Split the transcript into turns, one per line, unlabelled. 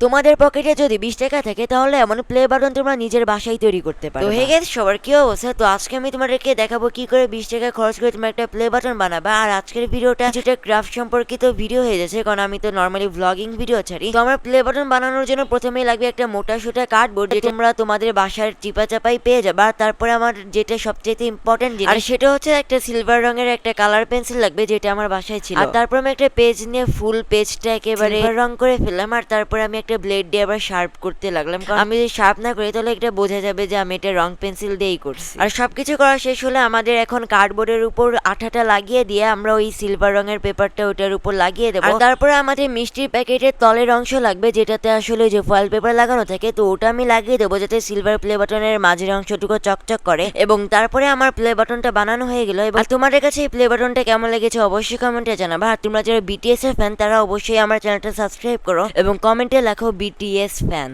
তোমাদের পকেটে যদি 20 টাকা থাকে তাহলে এমন প্লে বাটন তোমরা নিজের বাসায় তৈরি করতে পারো। তো হে গাইস, সবার কি অবস্থা? তো আজকে আমি তোমাদেরকে দেখাবো কি করে 20 টাকা খরচ করে তোমরা একটা প্লে বাটন বানাবা। আর আজকের ভিডিওটা যেটা ক্রাফট সম্পর্কিত ভিডিও হয়ে যাচ্ছে, কারণ আমি তো নর্মালি ব্লগিং ভিডিও ছাড়ি। তো আমার প্লে বাটন বানানোর জন্য প্রথমেই লাগবে একটা মোটা সোটা কার্ডবোর্ড, যেটা তোমরা তোমাদের বাসার চিপা চাপাই পেয়ে যাবে। আর তারপরে আমার যেটা সবচেয়ে ইম্পর্টেন্ট জিনিস, আর সেটা হচ্ছে একটা সিলভার রঙের একটা কালার পেন্সিল লাগবে, যেটা আমার বাসায় ছিল। আর তারপর আমি একটা পেজ নিয়ে ফুল পেজটা একেবারে রং করে ফেললাম। আর তারপরে আমি একটা ব্লেড দিয়ে আবার শার্প করতে লাগলাম, কারণ আমি যদি শার্প না করি তাহলে এটা বোঝা যাবে যে আমি এটা রং পেন্সিল দিয়েই করছি। আর সবকিছু করা শেষ হলে আমাদের এখন কার্ডবোর্ডের উপর আঠাটা লাগিয়ে দিয়ে আমরা ওই সিলভার রঙের পেপারটা ওটার উপর লাগিয়ে দেবো। তারপরে আমাদের মিষ্টির প্যাকেটের তলের অংশ লাগবে, যেটাতে আসলে যে ফয়েল পেপার লাগানো থাকে, তো ওটা আমি লাগিয়ে দেবো যাতে সিলভার প্লে বাটনের মাঝের অংশটুকু চকচক করে। এবং তারপরে আমার প্লে বাটনটা বানানো হয়ে গেল। এবং তোমাদের কাছে এই প্লে বাটনটা কেমন লেগেছে অবশ্যই কমেন্টে জানাবা। আর তোমরা যারা বিটিএস এর ফ্যান তারা অবশ্যই আমার চ্যানেলটা সাবস্ক্রাইব করো এবং কমেন্টে লেখো বিটিএস ফ্যান।